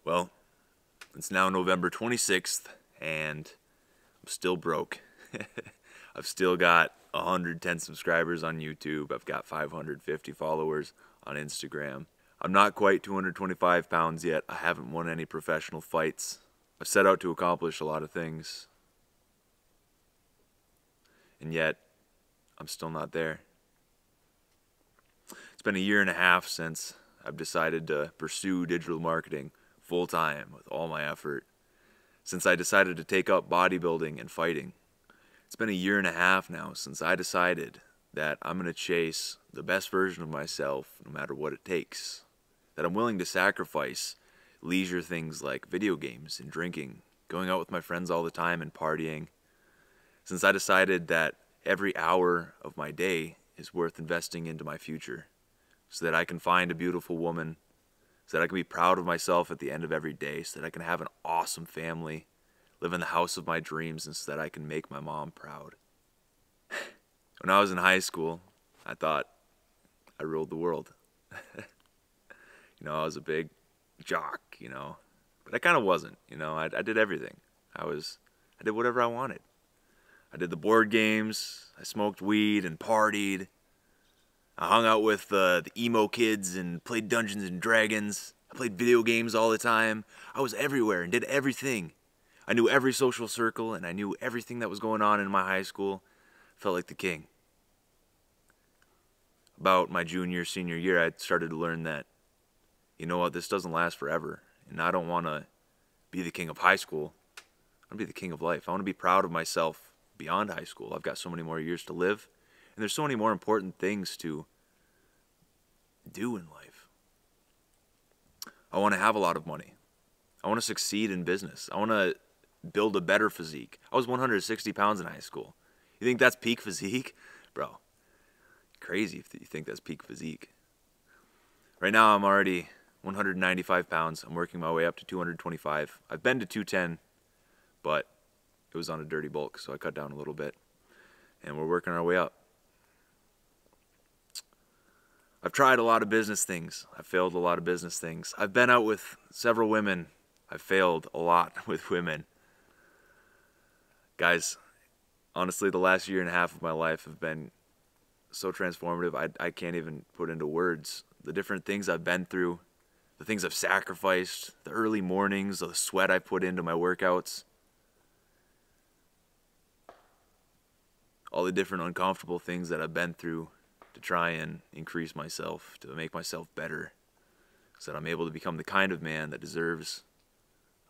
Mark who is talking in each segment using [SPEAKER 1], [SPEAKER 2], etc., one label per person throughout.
[SPEAKER 1] Well, it's now November 26th, and I'm still broke. I've still got 110 subscribers on YouTube. I've got 550 followers on Instagram. I'm not quite 225 pounds yet. I haven't won any professional fights. I've set out to accomplish a lot of things, and yet I'm still not there. It's been a year and a half since I've decided to pursue digital marketing full-time with all my effort. Since I decided to take up bodybuilding and fighting. It's been a year and a half now since I decided that I'm going to chase the best version of myself no matter what it takes. That I'm willing to sacrifice leisure things like video games and drinking, going out with my friends all the time and partying. Since I decided that every hour of my day is worth investing into my future so that I can find a beautiful woman, so that I can be proud of myself at the end of every day, so that I can have an awesome family, live in the house of my dreams, and so that I can make my mom proud. When I was in high school, I thought I ruled the world. I was a big jock, but I kind of wasn't, I did everything. I did whatever I wanted. I did the board games, I smoked weed and partied. I hung out with the emo kids and played Dungeons and Dragons. I played video games all the time. I was everywhere and did everything. I knew every social circle and I knew everything that was going on in my high school. Felt like the king. About my junior, senior year, I started to learn that, this doesn't last forever. And I don't want to be the king of high school. I want to be the king of life. I want to be proud of myself beyond high school. I've got so many more years to live. And there's so many more important things to do in life. I want to have a lot of money. I want to succeed in business. I want to build a better physique. I was 160 pounds in high school. You think that's peak physique? Bro, crazy if you think that's peak physique. Right now I'm already 195 pounds. I'm working my way up to 225. I've been to 210, but it was on a dirty bulk, so I cut down a little bit. And we're working our way up. I've tried a lot of business things. I've failed a lot of business things. I've been out with several women. I've failed a lot with women. Guys, honestly, the last year and a half of my life have been so transformative. I can't even put into words the different things I've been through, the things I've sacrificed, the early mornings, the sweat I put into my workouts, all the different uncomfortable things that I've been through to try and increase myself, to make myself better, so that I'm able to become the kind of man that deserves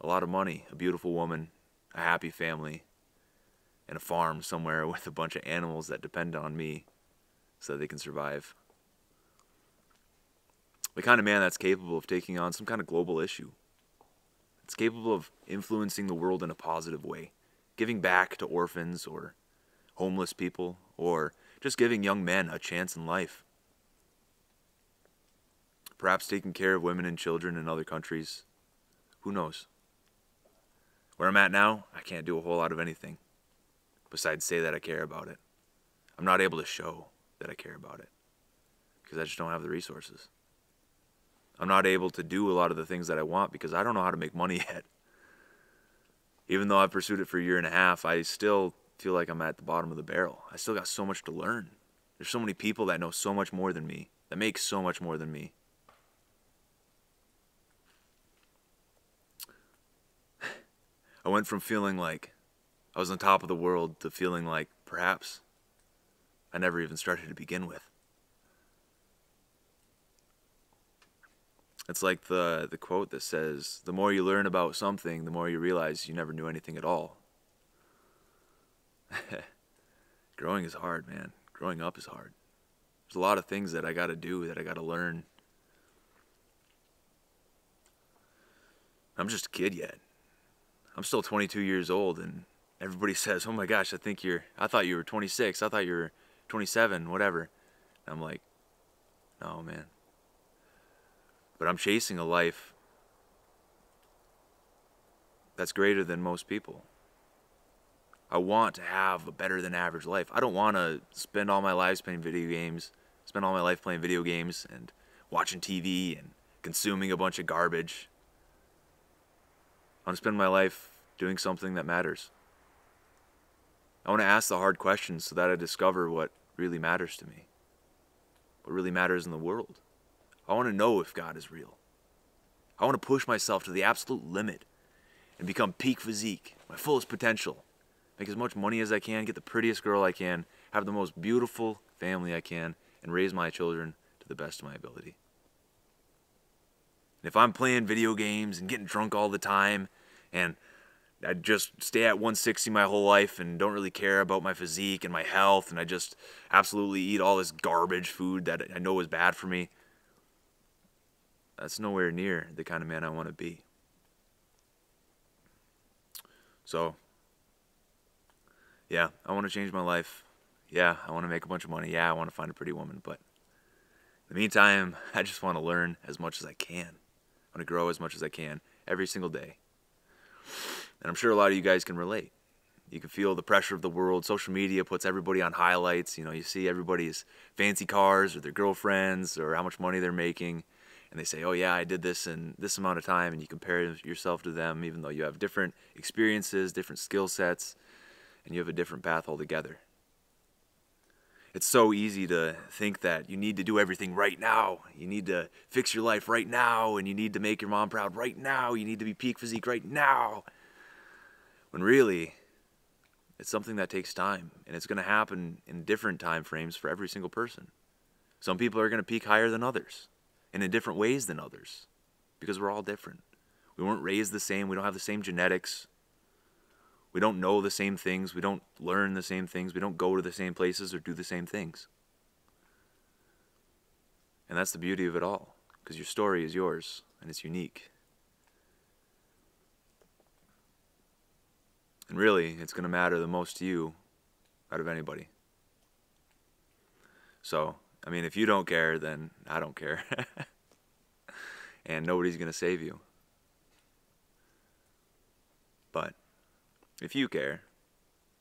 [SPEAKER 1] a lot of money, a beautiful woman, a happy family, and a farm somewhere with a bunch of animals that depend on me so that they can survive. The kind of man that's capable of taking on some kind of global issue. It's capable of influencing the world in a positive way, giving back to orphans or homeless people, or just giving young men a chance in life. Perhaps taking care of women and children in other countries. Who knows? Where I'm at now, I can't do a whole lot of anything besides say that I care about it. I'm not able to show that I care about it because I just don't have the resources. I'm not able to do a lot of the things that I want because I don't know how to make money yet. Even though I've pursued it for a year and a half, I still feel like I'm at the bottom of the barrel. I still got so much to learn. There's so many people that know so much more than me, that make so much more than me. I went from feeling like I was on top of the world to feeling like perhaps I never even started to begin with. It's like the quote that says, the more you learn about something, the more you realize you never knew anything at all. Growing is hard, man. Growing up is hard. There's a lot of things that I got to do, that I got to learn. I'm just a kid yet. I'm still 22 years old, and everybody says, oh my gosh, I thought you were 26, I thought you were 27, whatever. And I'm like, no, man. But I'm chasing a life that's greater than most people. I want to have a better than average life. I don't want to spend all my life playing video games, and watching TV and consuming a bunch of garbage. I want to spend my life doing something that matters. I want to ask the hard questions so that I discover what really matters to me, what really matters in the world. I want to know if God is real. I want to push myself to the absolute limit and become peak physique, my fullest potential. Make as much money as I can, get the prettiest girl I can, have the most beautiful family I can, and raise my children to the best of my ability. And if I'm playing video games and getting drunk all the time, and I just stay at 160 my whole life and don't really care about my physique and my health, and I just absolutely eat all this garbage food that I know is bad for me, that's nowhere near the kind of man I want to be. So, yeah, I want to change my life. Yeah, I want to make a bunch of money. Yeah, I want to find a pretty woman. But in the meantime, I just want to learn as much as I can. I want to grow as much as I can every single day. And I'm sure a lot of you guys can relate. You can feel the pressure of the world. Social media puts everybody on highlights. You know, you see everybody's fancy cars or their girlfriends or how much money they're making. And they say, oh yeah, I did this in this amount of time. And you compare yourself to them, even though you have different experiences, different skill sets, and you have a different path altogether. It's so easy to think that you need to do everything right now. You need to fix your life right now, and you need to make your mom proud right now. You need to be peak physique right now. When really, it's something that takes time, and it's going to happen in different time frames for every single person. Some people are going to peak higher than others, and in different ways than others, because we're all different. We weren't raised the same. We don't have the same genetics. We don't know the same things. We don't learn the same things. We don't go to the same places or do the same things. And that's the beauty of it all, because your story is yours, and it's unique. And really, it's going to matter the most to you out of anybody. So, I mean, if you don't care, then I don't care. And nobody's going to save you. But if you care,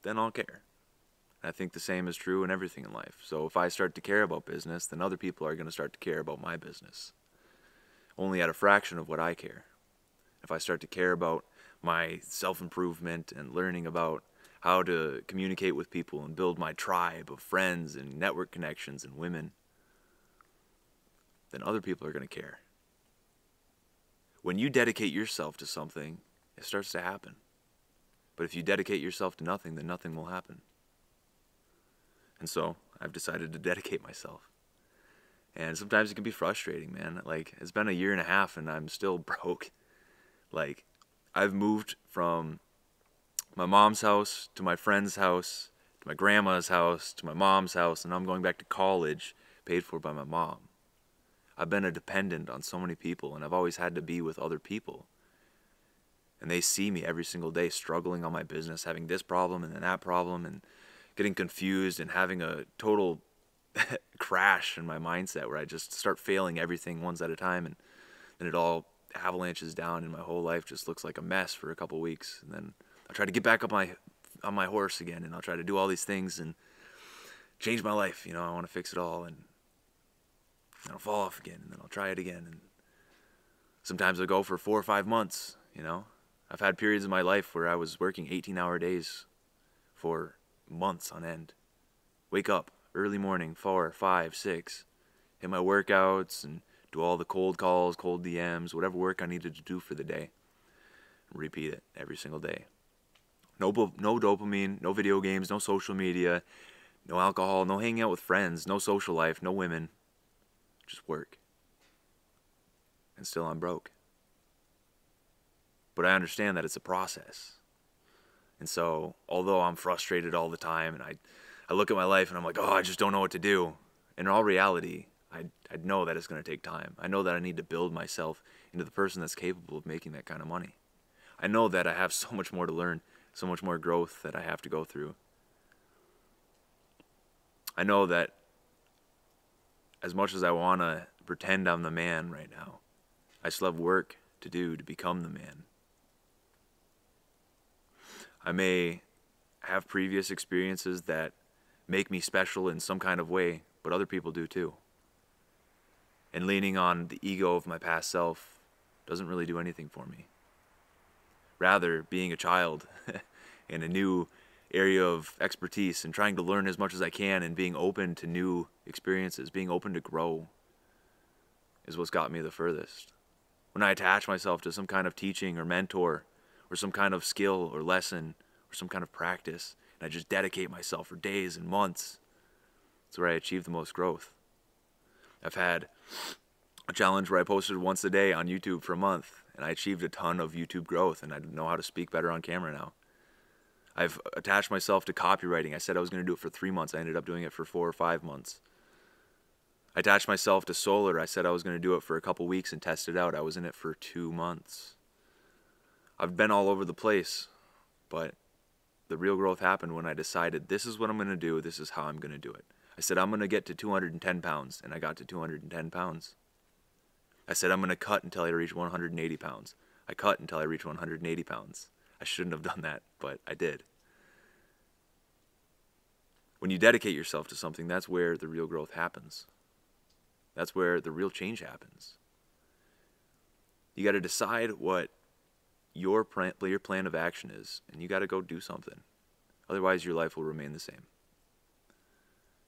[SPEAKER 1] then I'll care. I think the same is true in everything in life. So if I start to care about business, then other people are going to start to care about my business. Only at a fraction of what I care. If I start to care about my self-improvement and learning about how to communicate with people and build my tribe of friends and network connections and women, then other people are going to care. When you dedicate yourself to something, it starts to happen. But if you dedicate yourself to nothing, then nothing will happen. And so I've decided to dedicate myself. And sometimes it can be frustrating, man. Like, it's been a year and a half and I'm still broke. Like, I've moved from my mom's house to my friend's house, to my grandma's house, to my mom's house, and I'm going back to college paid for by my mom. I've been a dependent on so many people, and I've always had to be with other people. And they see me every single day struggling on my business, having this problem and then that problem, and getting confused and having a total crash in my mindset where I just start failing everything one at a time, and then it all avalanches down and my whole life just looks like a mess for a couple weeks. And then I'll try to get back up on my horse again, and I'll try to do all these things and change my life. You know, I want to fix it all, and I'll fall off again, and then I'll try it again. And sometimes I'll go for 4 or 5 months, you know. I've had periods in my life where I was working 18-hour days for months on end. Wake up early morning, 4, 5, 6, hit my workouts and do all the cold calls, cold DMs, whatever work I needed to do for the day. Repeat it every single day. No dopamine, no video games, no social media, no alcohol, no hanging out with friends, no social life, no women. Just work. And still I'm broke. But I understand that it's a process. And so, although I'm frustrated all the time, and I look at my life and I'm like, oh, I just don't know what to do. In all reality, I know that it's going to take time. I know that I need to build myself into the person that's capable of making that kind of money. I know that I have so much more to learn, so much more growth that I have to go through. I know that as much as I want to pretend I'm the man right now, I still have work to do to become the man. I may have previous experiences that make me special in some kind of way, but other people do too. And leaning on the ego of my past self doesn't really do anything for me. rather being a child in a new area of expertise and trying to learn as much as I can and being open to new experiences, being open to grow is what's got me the furthest. When I attach myself to some kind of teaching or mentor or some kind of skill or lesson or some kind of practice, and I just dedicate myself for days and months, that's where I achieve the most growth. I've had a challenge where I posted once a day on YouTube for a month, and I achieved a ton of YouTube growth, and I know how to speak better on camera now. I've attached myself to copywriting. I said I was going to do it for 3 months. I ended up doing it for 4 or 5 months. I attached myself to solar. I said I was going to do it for a couple weeks and test it out. I was in it for 2 months. I've been all over the place, but the real growth happened when I decided this is what I'm going to do. This is how I'm going to do it. I said I'm going to get to 210 pounds, and I got to 210 pounds. I said I'm going to cut until I reach 180 pounds. I cut until I reach 180 pounds. I shouldn't have done that, but I did. When you dedicate yourself to something, that's where the real growth happens. That's where the real change happens. You got to decide what your plan of action is, and you got to go do something. Otherwise, your life will remain the same.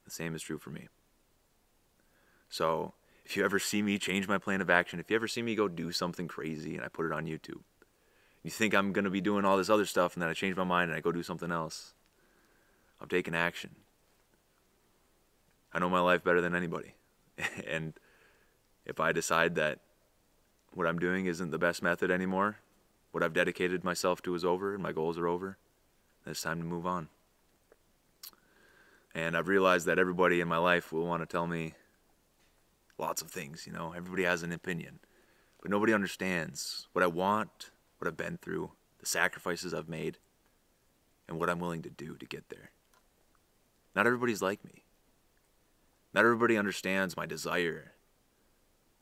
[SPEAKER 1] The same is true for me. So, if you ever see me change my plan of action, if you ever see me go do something crazy and I put it on YouTube, you think I'm going to be doing all this other stuff and then I change my mind and I go do something else, I'm taking action. I know my life better than anybody. And if I decide that what I'm doing isn't the best method anymore, what I've dedicated myself to is over and my goals are over, then it's time to move on. And I've realized that everybody in my life will want to tell me lots of things, you know. Everybody has an opinion. But nobody understands what I want, what I've been through, the sacrifices I've made, and what I'm willing to do to get there. Not everybody's like me. Not everybody understands my desire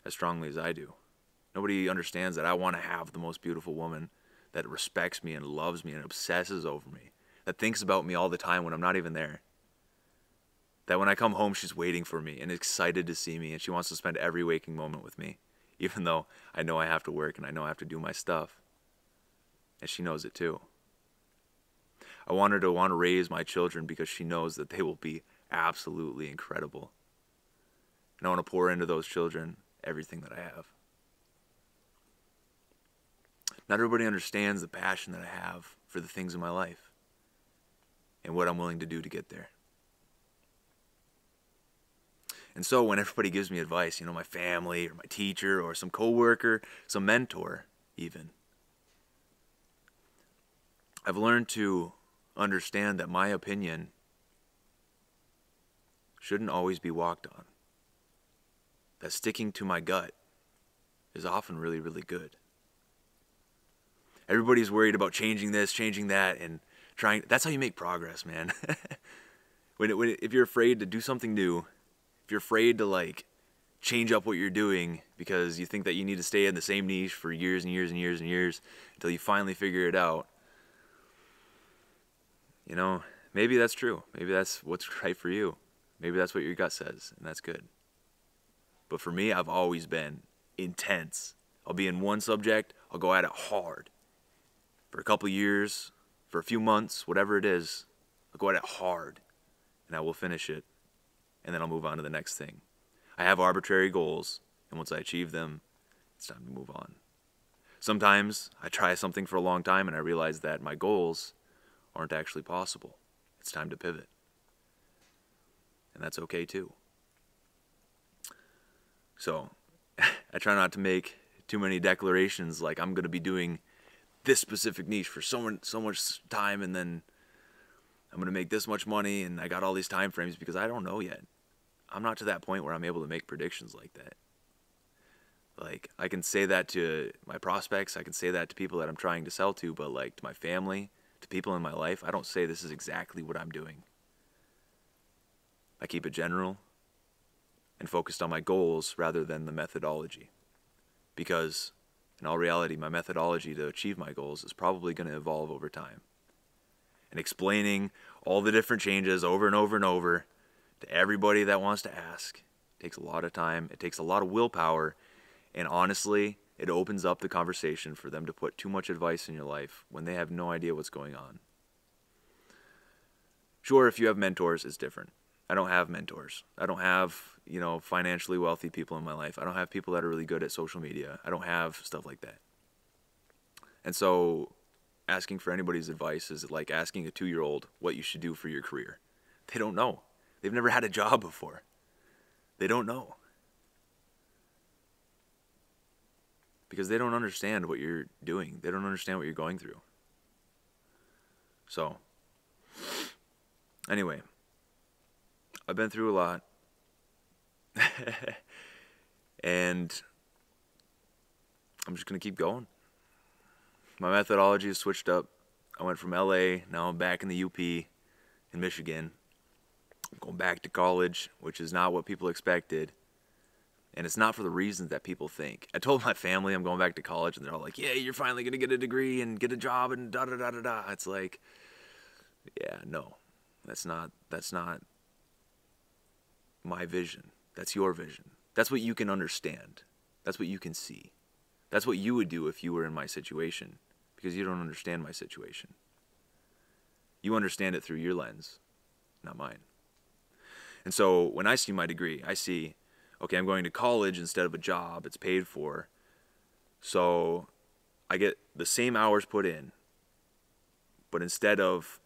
[SPEAKER 1] as strongly as I do. Nobody understands that I want to have the most beautiful woman that respects me and loves me and obsesses over me, that thinks about me all the time when I'm not even there. That when I come home, she's waiting for me and excited to see me, and she wants to spend every waking moment with me, even though I know I have to work and I know I have to do my stuff. And she knows it too. I want her to want to raise my children because she knows that they will be absolutely incredible. And I want to pour into those children everything that I have. Not everybody understands the passion that I have for the things in my life and what I'm willing to do to get there. And so when everybody gives me advice, you know, my family or my teacher or some coworker, some mentor even, I've learned to understand that my opinion shouldn't always be walked on. That sticking to my gut is often really, really good. Everybody's worried about changing this, changing that, and trying. That's how you make progress, man. If you're afraid to do something new, if you're afraid to change up what you're doing because you think that you need to stay in the same niche for years and years and years and years until you finally figure it out, you know, maybe that's true. Maybe that's what's right for you. Maybe that's what your gut says, and that's good. But for me, I've always been intense. I'll be in one subject, I'll go at it hard. For a couple years, for a few months, whatever it is, I'll go at it hard, and I will finish it. And then I'll move on to the next thing. I have arbitrary goals, and once I achieve them, it's time to move on. Sometimes I try something for a long time and I realize that my goals aren't actually possible. It's time to pivot. And that's okay too. So, I try not to make too many declarations like I'm going to be doing this specific niche for so much time, and then I'm going to make this much money, and I got all these time frames, because I don't know yet. I'm not to that point where I'm able to make predictions like that. Like, I can say that to my prospects, I can say that to people that I'm trying to sell to, but to my family, to people in my life, I don't say this is exactly what I'm doing. I keep it general and focused on my goals rather than the methodology. Because, in all reality, my methodology to achieve my goals is probably going to evolve over time. And explaining all the different changes over and over and over to everybody that wants to ask takes a lot of time, it takes a lot of willpower, and honestly, It opens up the conversation for them to put too much advice in your life when they have no idea what's going on. Sure, if you have mentors, it's different. I don't have mentors. I don't have, financially wealthy people in my life. I don't have people that are really good at social media. I don't have stuff like that. And so asking for anybody's advice is like asking a 2-year-old what you should do for your career. They don't know. They've never had a job before. They don't know. Because they don't understand what you're doing. They don't understand what you're going through. So, anyway, I've been through a lot. And I'm just going to keep going. My methodology is switched up. I went from LA, now I'm back in the UP in Michigan. I'm going back to college, which is not what people expected. And it's not for the reasons that people think. I told my family I'm going back to college, and they're all like, yeah, you're finally going to get a degree and get a job and da-da-da-da-da. It's like, yeah, no. That's not my vision. That's your vision. That's what you can understand. That's what you can see. That's what you would do if you were in my situation, because you don't understand my situation. You understand it through your lens, not mine. And so when I see my degree, I see, okay, I'm going to college instead of a job. It's paid for. So I get the same hours put in, but instead of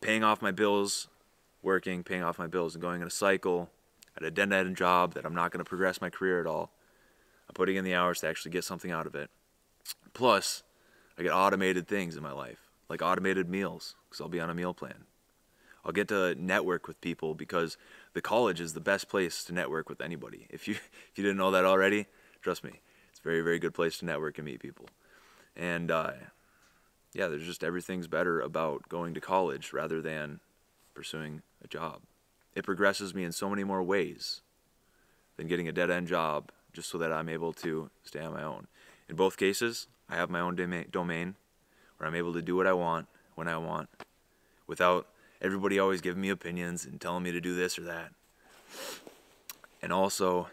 [SPEAKER 1] paying off my bills, paying off my bills and going in a cycle at a dead-end job that I'm not going to progress my career at all, I'm putting in the hours to actually get something out of it. Plus, I get automated things in my life, like automated meals, because I'll be on a meal plan. I'll get to network with people because the college is the best place to network with anybody. If you didn't know that already, trust me, it's a very, very good place to network and meet people. And there's just everything's better about going to college rather than pursuing a job. It progresses me in so many more ways than getting a dead-end job just so that I'm able to stay on my own. In both cases, I have my own domain where I'm able to do what I want when I want without everybody always giving me opinions and telling me to do this or that. And also,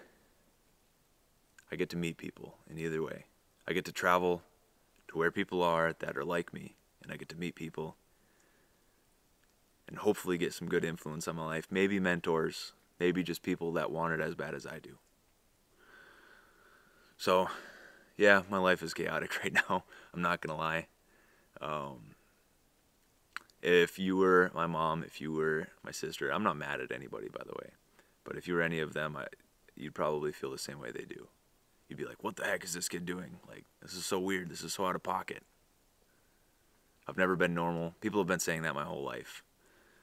[SPEAKER 1] I get to meet people in either way. I get to travel to where people are that are like me, and I get to meet people and hopefully get some good influence on my life. Maybe mentors, maybe just people that want it as bad as I do. So, yeah, my life is chaotic right now. I'm not going to lie. If you were my mom, if you were my sister, I'm not mad at anybody, by the way. But if you were any of them, you'd probably feel the same way they do. You'd be like, what the heck is this kid doing? Like, this is so weird. This is so out of pocket. I've never been normal. People have been saying that my whole life.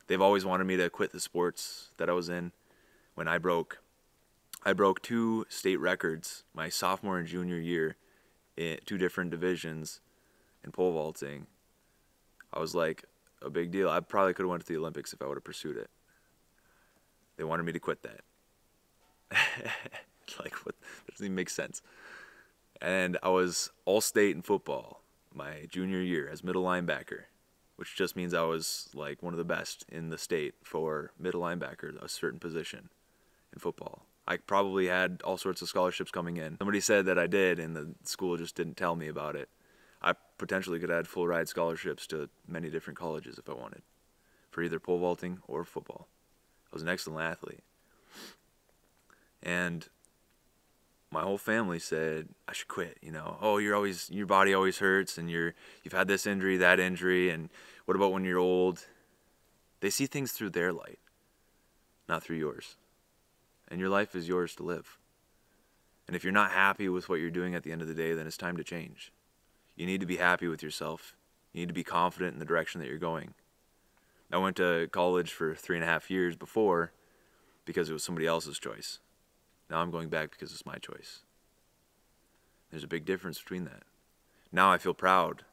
[SPEAKER 1] They've always wanted me to quit the sports that I was in. When I broke 2 state records my sophomore and junior year in 2 different divisions in pole vaulting. I was like, a big deal. I probably could have went to the Olympics if I would have pursued it. They wanted me to quit that. Like, what? That doesn't even make sense. And I was all-state in football my junior year as middle linebacker, which just means I was like one of the best in the state for middle linebacker, a certain position in football. I probably had all sorts of scholarships coming in. Somebody said that I did, and the school just didn't tell me about it. I potentially could have had full ride scholarships to many different colleges if I wanted, for either pole vaulting or football. I was an excellent athlete. And my whole family said I should quit, Oh, your body always hurts, and you've had this injury, that injury, and what about when you're old? They see things through their light, not through yours. And your life is yours to live. And if you're not happy with what you're doing at the end of the day, then it's time to change. You need to be happy with yourself. You need to be confident in the direction that you're going. I went to college for 3.5 years before because it was somebody else's choice. Now I'm going back because it's my choice. There's a big difference between that. Now I feel proud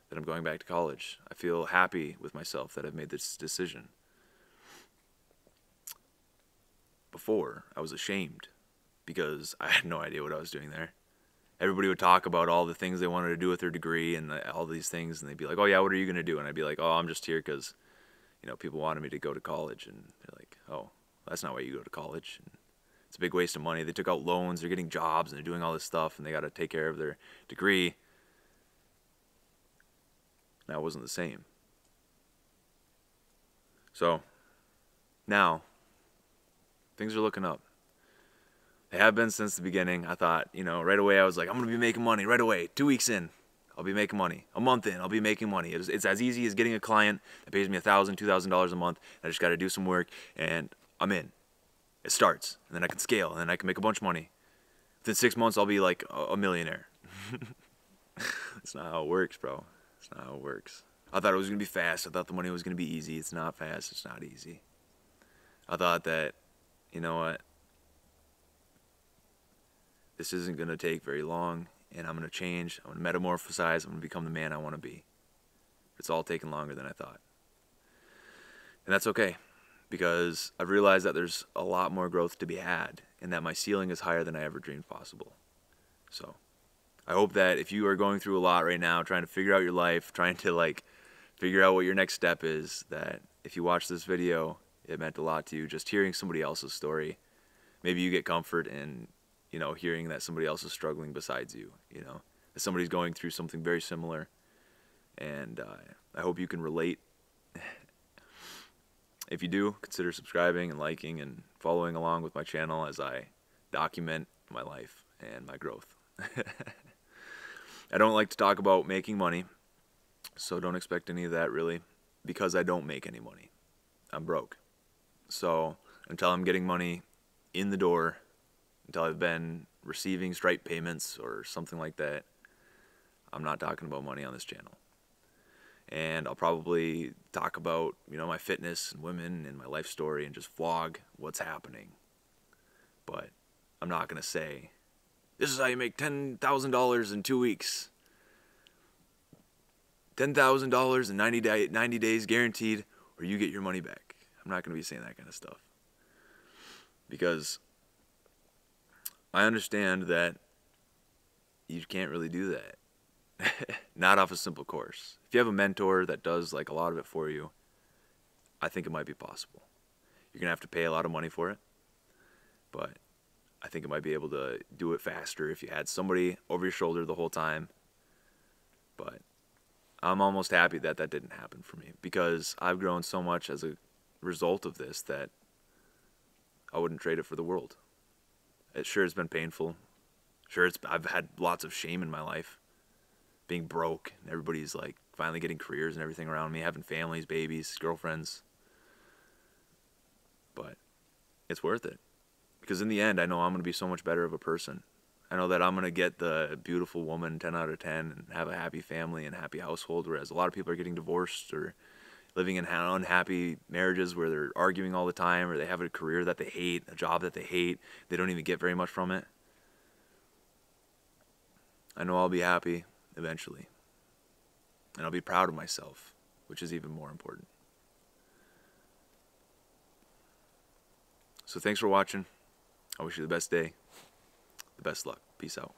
[SPEAKER 1] that I'm going back to college. I feel happy with myself that I've made this decision. Before, I was ashamed because I had no idea what I was doing there. Everybody would talk about all the things they wanted to do with their degree and all these things, and they'd be like, oh yeah, what are you going to do? And I'd be like, oh, I'm just here because, people wanted me to go to college. And they're like, oh, that's not why you go to college. And It's a big waste of money. They took out loans, they're getting jobs, and they're doing all this stuff, and they got to take care of their degree. That wasn't the same. So now things are looking up. They have been since the beginning. I thought, right away I was like, I'm going to be making money right away. 2 weeks in, I'll be making money. A month in, I'll be making money. It's as easy as getting a client that pays me $1,000, $2,000 a month. I just got to do some work, and I'm in. It starts, and then I can scale, and then I can make a bunch of money. Within 6 months, I'll be like a millionaire. That's not how it works, bro. That's not how it works. I thought it was going to be fast. I thought the money was going to be easy. It's not fast. It's not easy. I thought that, you know what? This isn't going to take very long, and I'm going to change. I'm going to metamorphosize. I'm going to become the man I want to be. It's all taken longer than I thought. And that's okay, because I've realized that there's a lot more growth to be had, and that my ceiling is higher than I ever dreamed possible. So I hope that if you are going through a lot right now, trying to figure out your life, trying to figure out what your next step is, that if you watch this video, it meant a lot to you. Just hearing somebody else's story, maybe you get comfort in, hearing that somebody else is struggling besides you, that somebody's going through something very similar. And I hope you can relate. If you do, consider subscribing and liking and following along with my channel as I document my life and my growth. I don't like to talk about making money, so don't expect any of that really, because I don't make any money. I'm broke. So until I'm getting money in the door, until I've been receiving Stripe payments or something like that, I'm not talking about money on this channel. And I'll probably talk about, my fitness and women and my life story and just vlog what's happening. But I'm not going to say, this is how you make $10,000 in 2 weeks. $10,000 in 90 days guaranteed, or you get your money back. I'm not going to be saying that kind of stuff. Because I understand that you can't really do that. Not off a simple course. If you have a mentor that does a lot of it for you, I think it might be possible. You're going to have to pay a lot of money for it, but I think it might be able to do it faster if you had somebody over your shoulder the whole time. But I'm almost happy that that didn't happen for me, because I've grown so much as a result of this that I wouldn't trade it for the world. It sure has been painful. Sure, I've had lots of shame in my life. Being broke, and everybody's finally getting careers and everything around me, having families, babies, girlfriends. But it's worth it, because in the end, I know I'm going to be so much better of a person. I know that I'm going to get the beautiful woman 10 out of 10 and have a happy family and happy household, whereas a lot of people are getting divorced or living in unhappy marriages where they're arguing all the time, or they have a career that they hate, a job that they hate, they don't even get very much from it. I know I'll be happy eventually, and I'll be proud of myself, which is even more important. So thanks for watching. I wish you the best day, the best luck. Peace out.